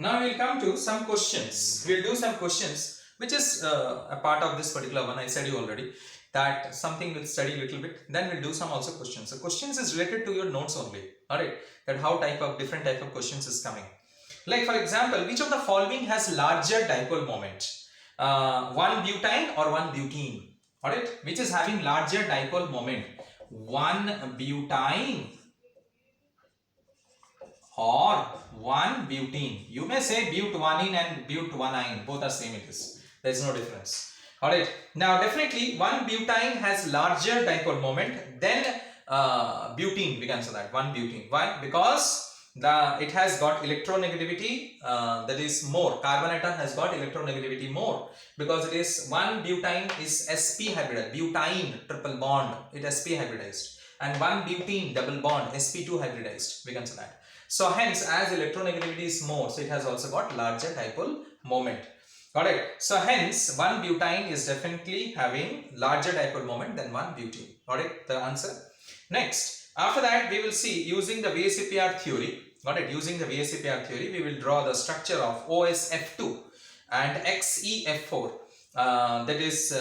Now we'll come to some questions. We'll do some questions, which is a part of this particular one. I said you already that something we'll study a little bit. Then we'll do some also questions. So questions is related to your notes only. Alright, that how different type of questions is coming. Like for example, which of the following has larger dipole moment? One butane or one butene? Alright, which is having larger dipole moment? One butane or one butene. You may say butanene and butanine, both are same it is. There is no difference. Alright, now definitely one butane has larger dipole moment than butene, we can say that, one butene. Why? Because it has got electronegativity that is more. Carbon atom has got electronegativity more because it is one butane is sp hybridized, butane triple bond, it sp hybridized, and one butene double bond sp2 hybridized, we can say that. So hence, as electronegativity is more, so it has also got larger dipole moment. Got it? So hence, one butane is definitely having larger dipole moment than one butene. Got it? The answer. Next, after that, we will see using the VSEPR theory. Got it? Using the VSEPR theory, we will draw the structure of OSF2 and XeF4. That is,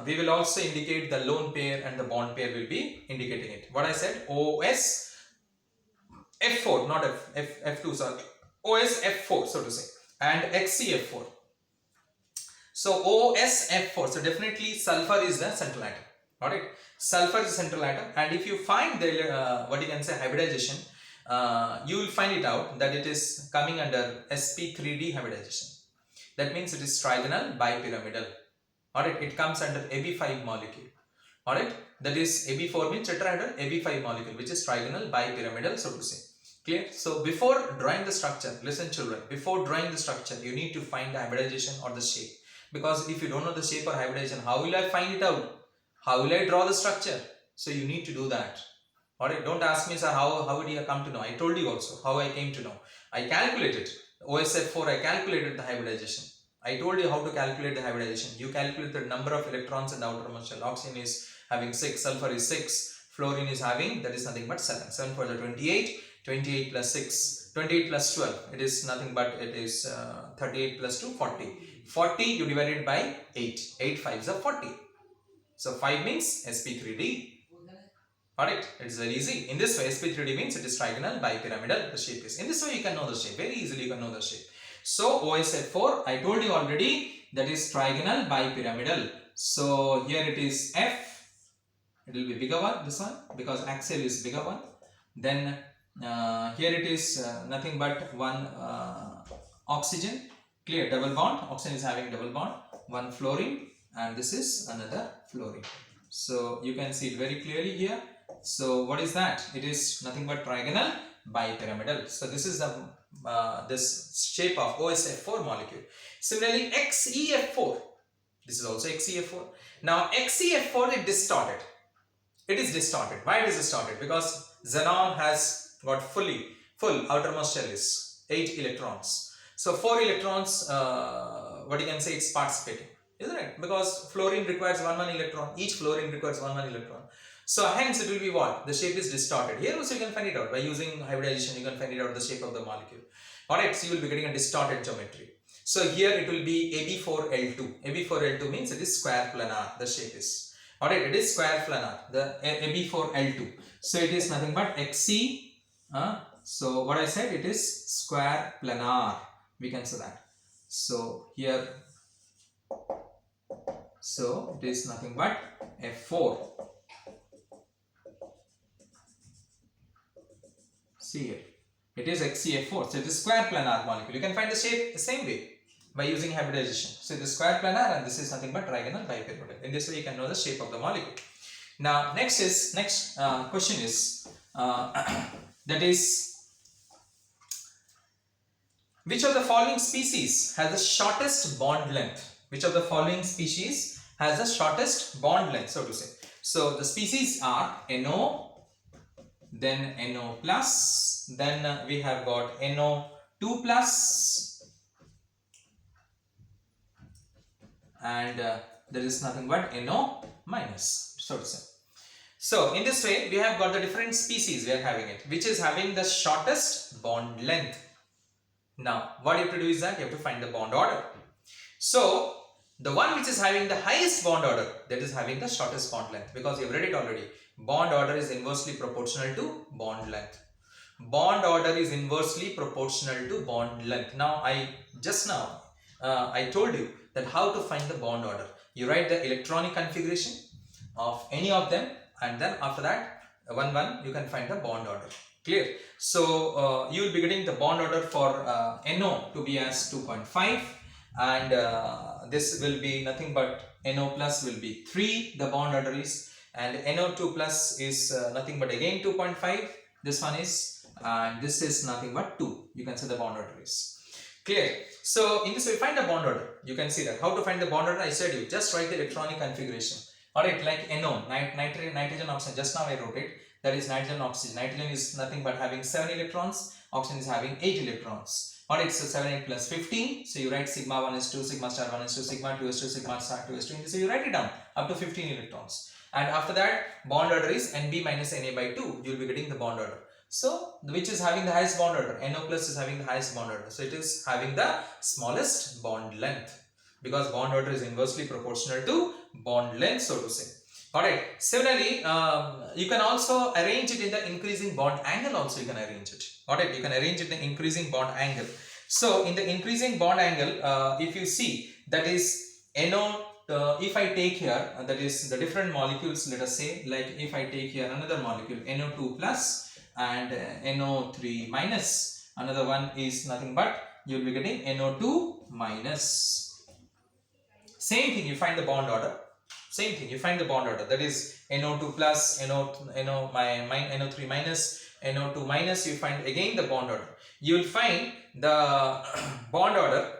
we will also indicate the lone pair and the bond pair will be indicating it. What I said, OS F4, not F2, sorry, OSF4, so to say, and XeF4. So OSF4, so definitely sulfur is the central atom. Got it? Sulfur is central atom, and if you find the what you can say hybridization, you will find it out that it is coming under sp3d hybridization. That means it is trigonal bipyramidal. Alright, it comes under Ab5 molecule. Alright, that is Ab4 means tetrahedral, Ab5 molecule, which is trigonal bipyramidal, so to say. Clear? So before drawing the structure, listen children, before drawing the structure, you need to find the hybridization or the shape. Because if you don't know the shape or hybridization, how will I find it out? How will I draw the structure? So you need to do that. Alright, don't ask me, sir, how did you come to know? I told you also how I came to know. I calculated OSF4, I calculated the hybridization. I told you how to calculate the hybridization. You calculate the number of electrons in the outermost shell. Oxygen is having 6, sulfur is 6, fluorine is having, that is nothing but 7. 7 for the 28, 28 plus 6, 28 plus 12, it is nothing but it is 38 plus 2, 40. 40 you divide it by 8, 8 5s are 40. So 5 means sp3d. Alright, it is very easy. In this way, sp3d means it is trigonal bipyramidal, the shape is. In this way you can know the shape, very easily you can know the shape. So OSF4, I told you already, that is trigonal bipyramidal. So here it is F, it will be bigger one, this one, because axial is bigger one. Then here it is nothing but one oxygen, clear, double bond, oxygen is having double bond, one fluorine, and this is another fluorine. So you can see it very clearly here. So what is that? It is nothing but trigonal bipyramidal. So this is the this shape of OSF4 molecule. Similarly, XeF4, this is also XeF4. Now XeF4 is distorted. It is distorted. Why it is distorted? Because xenon has got full outermost shell is 8 electrons. So 4 electrons, what you can say, it's participating, isn't it? Because fluorine requires 1 electron. Each fluorine requires 1 electron. So hence it will be what? The shape is distorted. Here also you can find it out. By using hybridization, you can find it out the shape of the molecule. Alright, so you will be getting a distorted geometry. So here it will be Ab4L2. Ab4L2 means it is square planar, the shape is. Alright, it is square planar, the Ab4L2. So it is nothing but Xe. So what I said, it is square planar. We can say that. So here, so it is nothing but F4. See here, it is XeF4. So it is square planar molecule. You can find the shape the same way by using hybridization. So it is square planar and this is nothing but trigonal bipyramidal. In this way you can know the shape of the molecule. Now next question is that is, which of the following species has the shortest bond length? Which of the following species has the shortest bond length, so to say? So the species are NO, then NO plus, then we have got NO2 plus, and there is nothing but NO minus, so to say. So in this way we have got the different species we are having it, which is having the shortest bond length. Now, what you have to do is that you have to find the bond order. So, the one which is having the highest bond order, that is having the shortest bond length, because you have read it already. Bond order is inversely proportional to bond length. Bond order is inversely proportional to bond length. Now, I told you that how to find the bond order. You write the electronic configuration of any of them, and then after that, one you can find the bond order. Clear? So, you will be getting the bond order for NO to be as 2.5, and this will be nothing but NO plus will be 3, the bond order is, and NO2 plus is nothing but again 2.5, this one is, and this is nothing but 2. You can say the bond order is. Clear? So, in this way, find the bond order. You can see that. How to find the bond order? I said you just write the electronic configuration. Alright, like NO, nitrogen oxygen, just now I wrote it. That is nitrogen oxygen. Nitrogen is nothing but having 7 electrons, oxygen is having 8 electrons. Alright, so 7, 8 plus 15. So you write sigma 1 is 2, sigma star 1 is 2, sigma 2 is 2, sigma star 2 is 2. So you write it down up to 15 electrons. And after that, bond order is Nb minus Na by 2. You will be getting the bond order. So, which is having the highest bond order? NO plus is having the highest bond order. So, it is having the smallest bond length, because bond order is inversely proportional to bond length, so to say. Alright. Similarly, you can also arrange it in the increasing bond angle also you can arrange it. Alright, you can arrange it in the increasing bond angle. So, in the increasing bond angle, if you see, that is NO, if I take here, that is the different molecules, let us say, like if I take here another molecule, NO2 plus and NO3 minus, another one is nothing but you will be getting NO2 minus. Same thing, you find the bond order. Same thing, you find the bond order, that is NO2 plus, NO3 minus, NO2 minus, you find again the bond order. You will find the bond order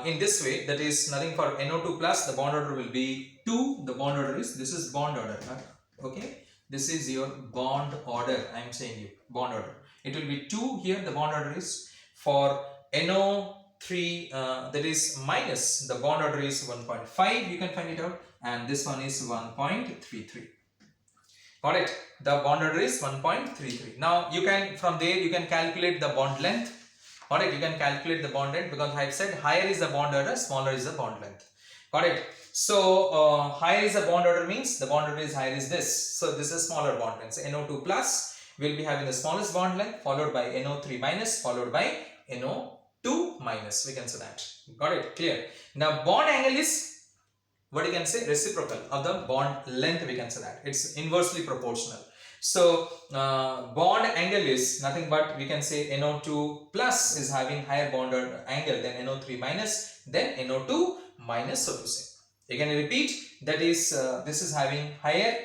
in this way, that is nothing for NO2 plus, the bond order will be 2, the bond order is, this is bond order, okay, this is your bond order, I am saying you, bond order, it will be 2 here, the bond order is. For NO3, that is minus, the bond order is 1.5, you can find it out, and this one is 1.33. Got it? The bond order is 1.33. Now you can, from there you can calculate the bond length. Got it? You can calculate the bond length, because I have said higher is the bond order, smaller is the bond length. Got it? So higher is the bond order means the bond order is higher is this. So this is smaller bond length. So NO2 plus will be having the smallest bond length, followed by NO3 minus, followed by NO2 minus. We can say that. Got it? Clear? Now bond angle is what you can say reciprocal of the bond length. We can say that it's inversely proportional. So bond angle is nothing but we can say NO2 plus is having higher bond angle than NO3 minus, then NO2 minus, so to say. Again I repeat, that is this is having higher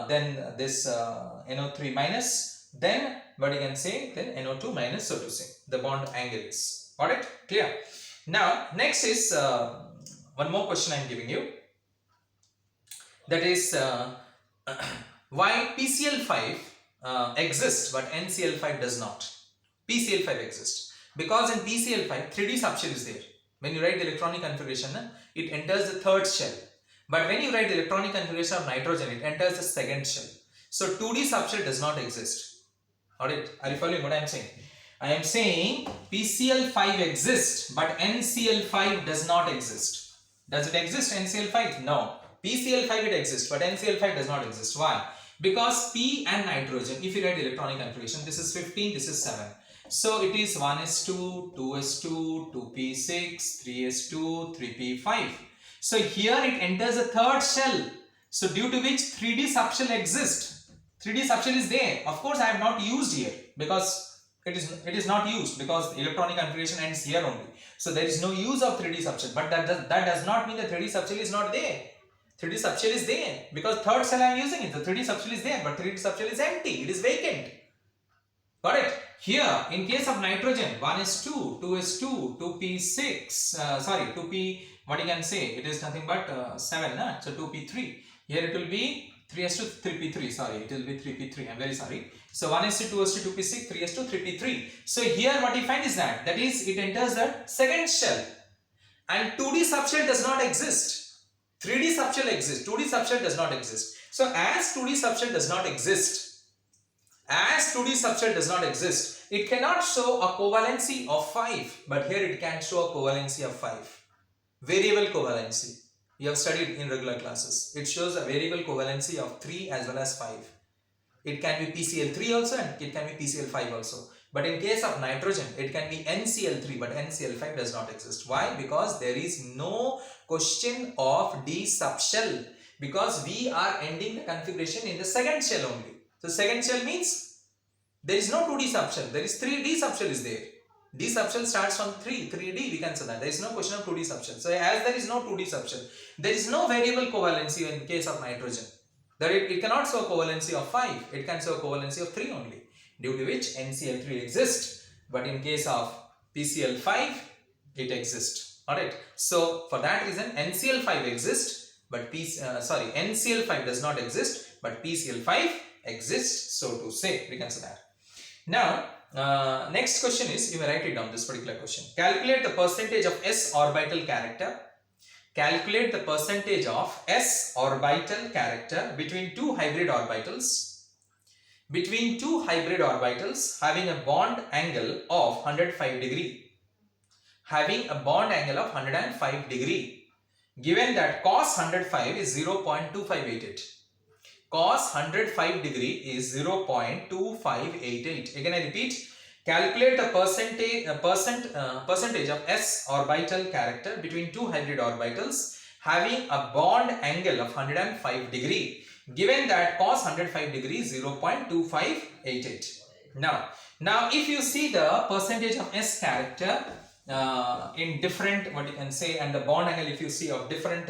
than this NO3 minus, then what you can say, then NO2 minus, so to say, the bond angle is. Got it? Clear? Now next is one more question I am giving you, that is why PCl5 exists but NCl5 does not. PCl5 exists because in PCl5 3D subshell is there. When you write the electronic configuration, it enters the third shell, but when you write the electronic configuration of nitrogen, it enters the second shell. So 2D subshell does not exist. Alright, are you following what I am saying? I am saying PCl5 exists but NCl5 does not exist. Does it exist, NCl5? No. PCl5 it exists but NCl5 does not exist. Why? Because P and nitrogen, if you write the electronic configuration, this is 15, this is 7. So it is 1s2, 2s2, 2p6, 3s2, 3p5. So here it enters a third shell. So due to which 3D subshell exists. 3D subshell is there. Of course I have not used here because it is not used because electronic configuration ends here only. So there is no use of 3D subshell, but that does not mean the 3D subshell is not there. 3D subshell is there because third cell I am using it. The 3D subshell is there, but 3D subshell is empty. It is vacant. Got it? Here, in case of nitrogen, 1s2, 2s2, 2p6, 2p, what you can say, it is nothing but 7, so 2p3. Here it will be 3s2, 3p3, sorry, it will be 3p3, I'm very sorry. So 1s2, 2s2, 2p6, 3s2, 3p3. So here what you find is that is it enters the second shell and 2D subshell does not exist. 3D subshell exists, 2D subshell does not exist. So as 2D subshell does not exist, As 2D subshell does not exist, it cannot show a covalency of 5, but here it can show a covalency of 5. Variable covalency. You have studied in regular classes. It shows a variable covalency of 3 as well as 5. It can be PCl3 also and it can be PCl5 also. But in case of nitrogen, it can be NCl3 but NCl5 does not exist. Why? Because there is no question of D subshell, because we are ending the configuration in the second shell only. So second shell means there is no 2D subshell, there is 3D subshell is there. D subshell starts from 3D, we can say that. There is no question of 2D subshell. So as there is no 2D subshell, there is no variable covalency in case of nitrogen. That it cannot show a covalency of 5, it can show a covalency of 3 only, due to which NCl3 exists. But in case of PCl5, it exists. Alright, so for that reason NCl5 exists, but NCl5 does not exist, but PCl5 exists, so to say, we can say that. Now, next question is, you may write it down, this particular question. Calculate the percentage of s orbital character. Calculate the percentage of s orbital character between two hybrid orbitals. Between two hybrid orbitals having a bond angle of 105 degree. Having a bond angle of 105 degree. Given that cos 105 is 0.2588. Cos 105 degree is 0.2588. Again I repeat, calculate the percentage of s orbital character between two hybrid orbitals having a bond angle of 105 degree, given that cos 105 degree is 0.2588. Now if you see the percentage of s character in different, what you can say, and the bond angle if you see of different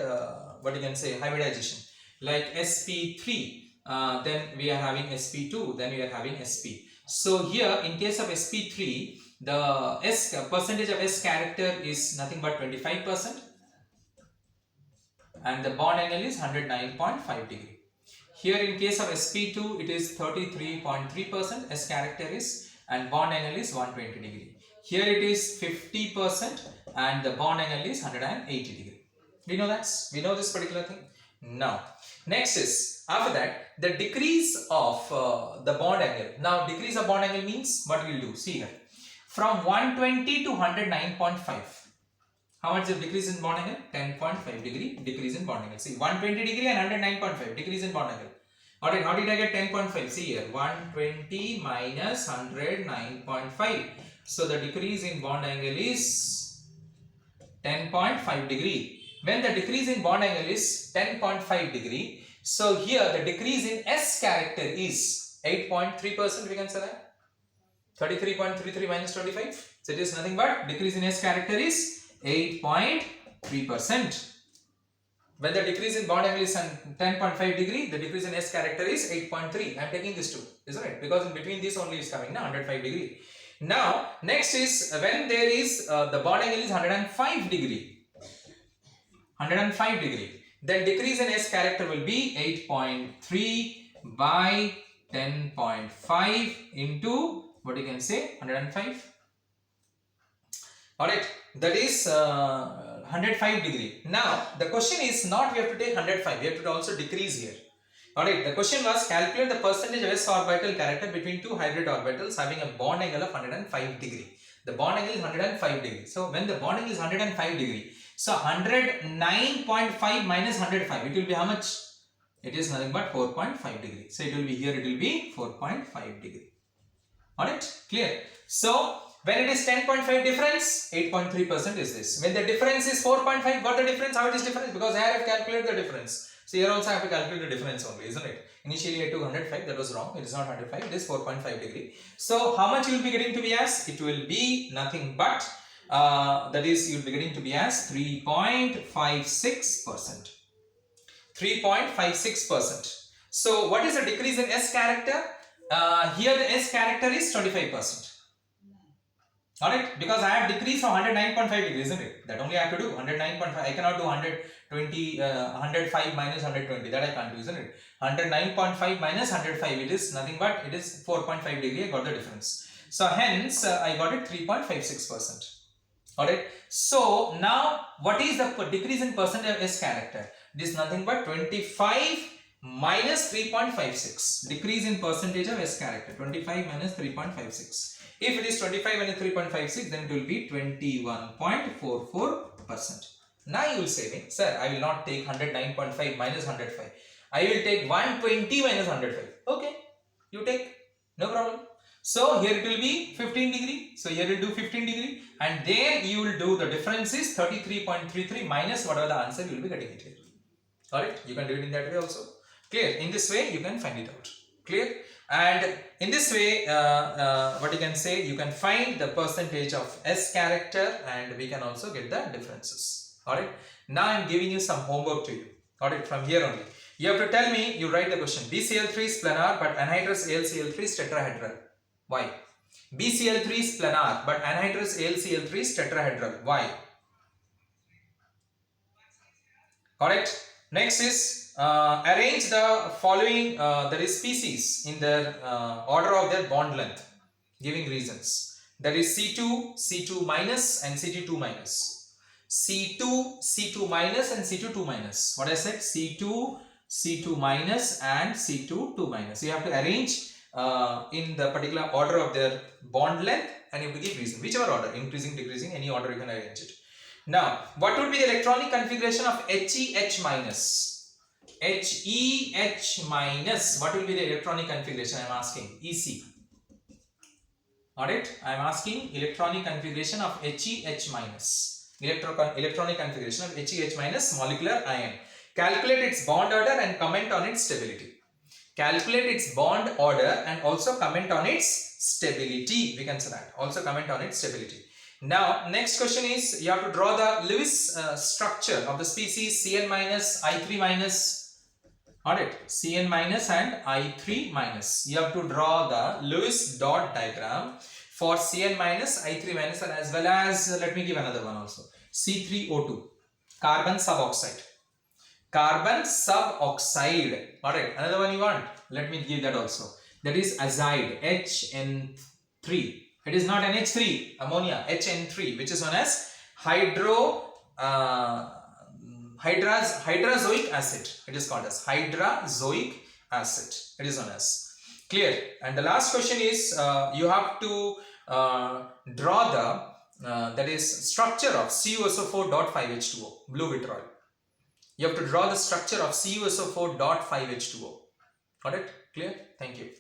what you can say hybridization, like sp3, then we are having sp2, then we are having sp. So here in case of sp3, the percentage of s character is nothing but 25%, and the bond angle is 109.5 degree. Here in case of sp2, it is 33.3% s character is, and bond angle is 120 degree. Here it is 50% and the bond angle is 180 degree. We know this particular thing. Now next is, after that, the decrease of the bond angle. Now decrease of bond angle means what we will do, see here, from 120 to 109.5. How much is the decrease in bond angle? 10.5 degree decrease in bond angle. See, 120 degree and 109.5 decrease in bond angle. Alright, how did I get 10.5? See here, 120 minus 109.5. So the decrease in bond angle is 10.5 degree. When the decrease in bond angle is 10.5 degree, so here the decrease in s character is 8.3%, we can say that. 33.33 minus 25. So it is nothing but decrease in s character is 8.3%. When the decrease in bond angle is 10.5 degree, the decrease in s character is 8.3. I am taking this 2, is right? Because in between this only is coming now 105 degree. Now next is when there is the bond angle is 105 degree. 105 degree, then decrease in s character will be 8.3 by 10.5 into what you can say 105. Alright, that is 105 degree. Now the question is not we have to take 105, we have to also decrease here. Alright, the question was calculate the percentage of s orbital character between two hybrid orbitals having a bond angle of 105 degree. The bond angle is 105 degree. So when the bond angle is 105 degree, so 109.5 minus 105, it will be how much? It is nothing but 4.5 degree. So it will be here, it will be 4.5 degree. Alright, clear? So when it is 10.5 difference, 8.3% is this. When the difference is 4.5, got the difference? How it is difference? Because I have calculated the difference. So here also I have to calculate the difference only, isn't it? Initially I took 105, that was wrong. It is not 105, it is 4.5 degree. So how much you will be getting to be as? It will be nothing but that is, you will be getting to be as 3.56%. 3.56%. So what is the decrease in s character? Here the s character is 25%. Alright, because I have decreased from 109.5 degree, isn't it? That only I have to do 109.5. I cannot do 105 minus 120. That I can't do, isn't it? 109.5 minus 105. It is nothing but it is 4.5 degree. I got the difference. So hence I got it 3.56%. Alright. So now what is the decrease in percentage of s character? It is nothing but 25 minus 3.56. Decrease in percentage of S character. 25 minus 3.56. If it is 25 minus 3.56, then it will be 21.44%. Now you will say me, sir, I will not take 109.5 minus 105. I will take 120 minus 105. Okay, you take, no problem. So here it will be 15 degree. So here you will do 15 degree, and there you will do the difference is 33.33 minus whatever the answer you will be getting it here. Alright, you can do it in that way also. Clear? In this way you can find it out. Clear? And in this way, what you can say, you can find the percentage of S character, and we can also get the differences. Alright. Now I am giving you some homework to you. Alright, from here only. You have to tell me, you write the question. BCl3 is planar but anhydrous AlCl3 is tetrahedral. Why? BCl3 is planar but anhydrous AlCl3 is tetrahedral. Why? Alright. Next is arrange the following that is species in their order of their bond length, giving reasons. That is C2, C2 minus and C2 minus. C2, C2 minus and C2, 2 minus. What I said? C2, C2 minus and C2, 2 minus. You have to arrange in the particular order of their bond length, and you have to give reason. Whichever order, increasing, decreasing, any order you can arrange it. Now, what would be the electronic configuration of HEH minus? HEH minus, what will be the electronic configuration? I am asking. EC. Alright, I am asking electronic configuration of HEH minus. Electronic configuration of HEH minus molecular ion. Calculate its bond order and comment on its stability. Calculate its bond order and also comment on its stability. We can say that. Also comment on its stability. Now, next question is, you have to draw the Lewis structure of the species Cn minus, I3 minus. Alright, Cn minus and I3 minus. You have to draw the Lewis dot diagram for Cn minus, I3 minus, and as well as, let me give another one also. C3O2, carbon suboxide. Carbon suboxide. Alright, another one you want? Let me give that also. That is azide, HN3. It is not NH3, ammonia, HN3, which is known as hydrazoic acid. It is called as hydrazoic acid. It is known as. Clear? And the last question is, you have to draw the that is structure of CuSO4.5H2O, blue vitriol. You have to draw the structure of CuSO4.5H2O. Got it? Clear? Thank you.